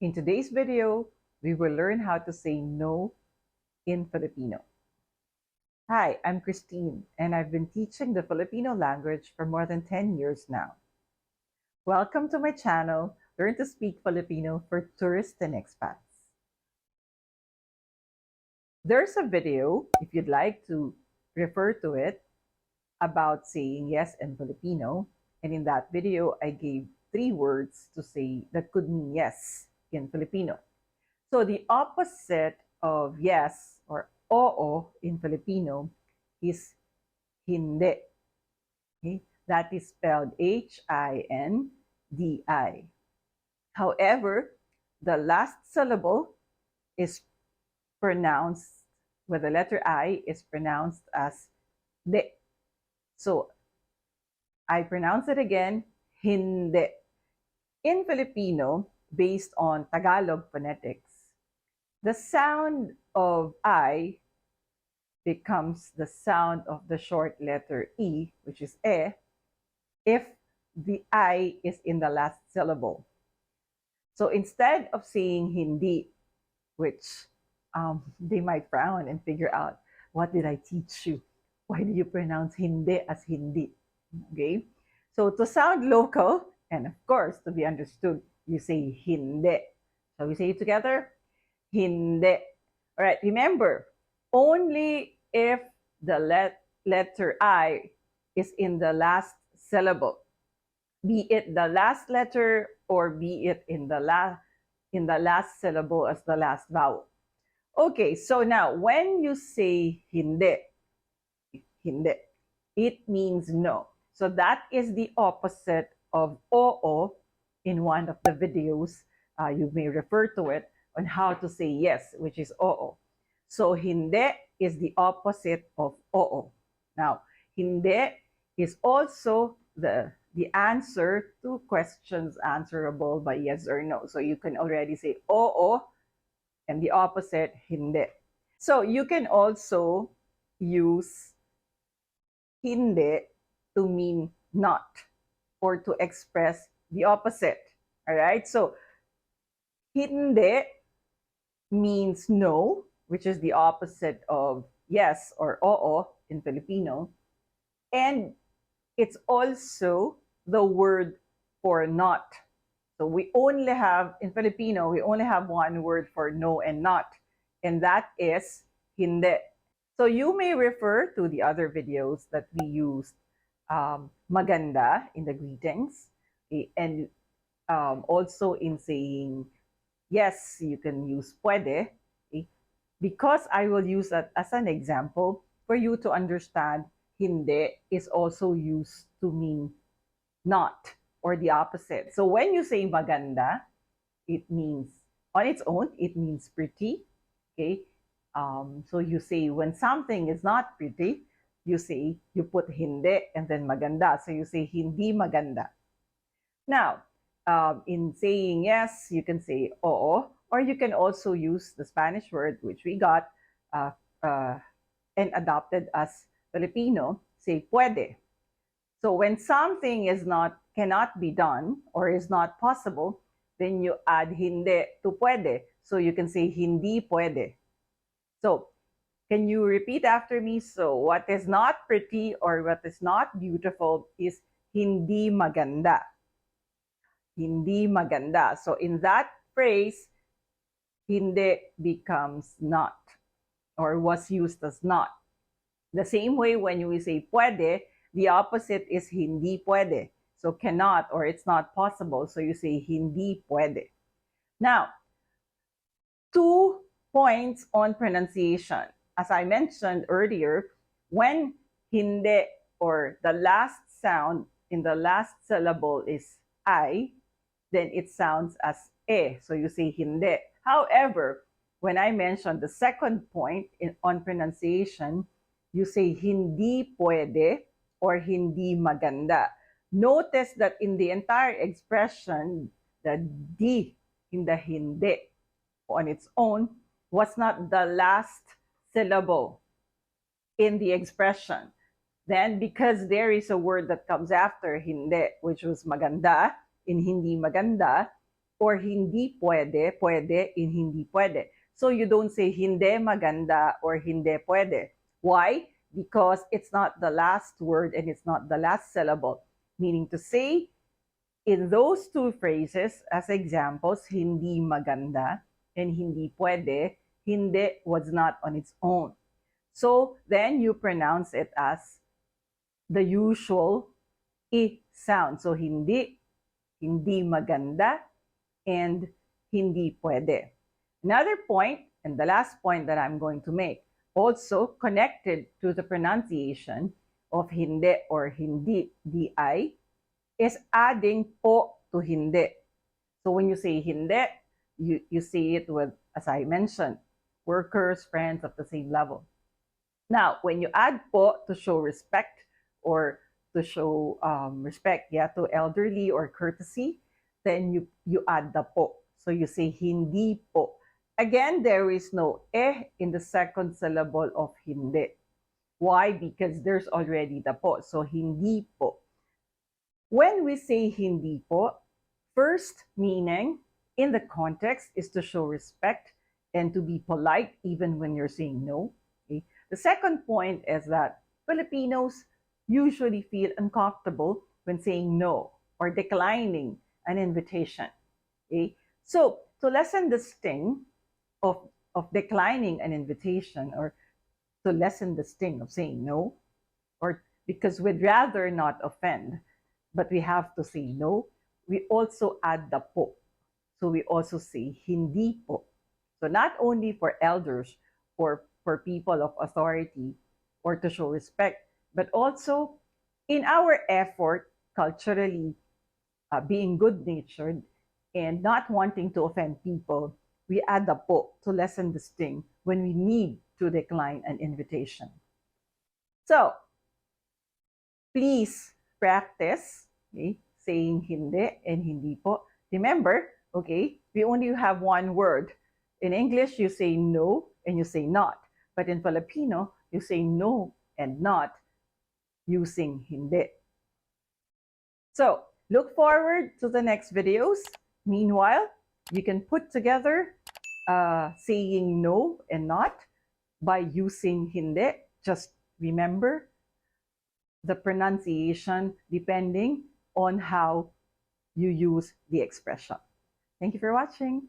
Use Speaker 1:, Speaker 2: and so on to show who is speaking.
Speaker 1: In today's video, we will learn how to say no in Filipino. Hi, I'm Christine, and I've been teaching the Filipino language for more than 10 years now. Welcome to my channel, Learn to Speak Filipino for Tourists and Expats. There's a video, if you'd like to refer to it, about saying yes in Filipino. And in that video, I gave 3 words to say that could mean yes in Filipino. So the opposite of yes or oo in Filipino is hindi. Okay? That is spelled H-I-N-D-I. However, the last syllable is pronounced with the letter I is pronounced as de. So I pronounce it again, hindi. In Filipino, based on Tagalog phonetics, the sound of I becomes the sound of the short letter E, which is if the I is in the last syllable. So instead of saying hindi, which they might frown and figure out, what did I teach you? Why do you pronounce hindi as hindi? Okay? So to sound local, and of course to be understood, you say hindi. Shall we say it together? Hindi. All right, remember, only if the letter I is in the last syllable, be it the last letter or be it in the last syllable as the last vowel. Okay, so now when you say hindi, it means no. So that is the opposite of oo in one of the videos. You may refer to it on how to say yes, which is oo. So hindi is the opposite of oo. Now, hindi is also the answer to questions answerable by yes or no. So you can already say oo and the opposite, hindi. So you can also use hindi to mean not or to express the opposite. All right? So hindi means no, which is the opposite of yes or oo in Filipino. And it's also the word for not. So we only have, in Filipino, we only have one word for no and not, and that is hindi. So you may refer to the other videos that we used maganda in the greetings, and also in saying yes, you can use puede, because I will use that as an example for you to understand hindi is also used to mean not or the opposite. So when you say maganda, it means, on its own, it means pretty. Okay. So you say when something is not pretty, you put hindi and then maganda. So you say hindi maganda. Now, in saying yes, you can say oo, or you can also use the Spanish word which we got and adopted as Filipino, say puede. So when something cannot be done or is not possible, then you add hindi to puede. So you can say hindi puede. So can you repeat after me? So what is not pretty or what is not beautiful is hindi maganda. Hindi maganda. So in that phrase, hindi becomes not or was used as not. The same way when we say puede, the opposite is hindi puede. So cannot or it's not possible. So you say hindi puede. Now, 2 points on pronunciation. As I mentioned earlier, when hindi or the last sound in the last syllable is I, then it sounds as So you say hindi. However, when I mentioned the second point on pronunciation, you say hindi puede or hindi maganda. Notice that in the entire expression, the D in the hindi on its own was not the last syllable in the expression. Then, because there is a word that comes after hindi, which was maganda, in hindi maganda, or hindi pwede, pwede in hindi pwede. So you don't say hindi maganda or hindi pwede. Why? Because it's not the last word and it's not the last syllable. Meaning to say, in those two phrases, as examples, hindi maganda and hindi pwede, hindi was not on its own. So then you pronounce it as the usual I sound. So hindi, hindi maganda, and hindi pwede. Another point, and the last point that I'm going to make, also connected to the pronunciation of hindi or hindi, di, is adding po to hindi. So when you say hindi, you say it with, as I mentioned, workers, friends of the same level. Now, when you add po to show respect or to show respect, yeah, to elderly or courtesy, then you add the po. So you say hindi po. Again, there is no in the second syllable of hindi. Why? Because there's already the po. So hindi po. When we say hindi po, first meaning in the context is to show respect and to be polite even when you're saying no. Okay? The second point is that Filipinos usually feel uncomfortable when saying no or declining an invitation. Okay? So to lessen the sting of declining an invitation, or to lessen the sting of saying no, or because we'd rather not offend, but we have to say no, we also add the po. So we also say hindi po. So not only for elders or for people of authority or to show respect, but also in our effort culturally, being good-natured and not wanting to offend people, we add the po to lessen the sting when we need to decline an invitation. So please practice, okay, saying hindi and hindi po. Remember, okay, we only have one word. In English, you say no and you say not. But in Filipino, you say no and not using hindi. So look forward to the next videos. Meanwhile, you can put together saying no and not by using hindi. Just remember the pronunciation depending on how you use the expression. Thank you for watching.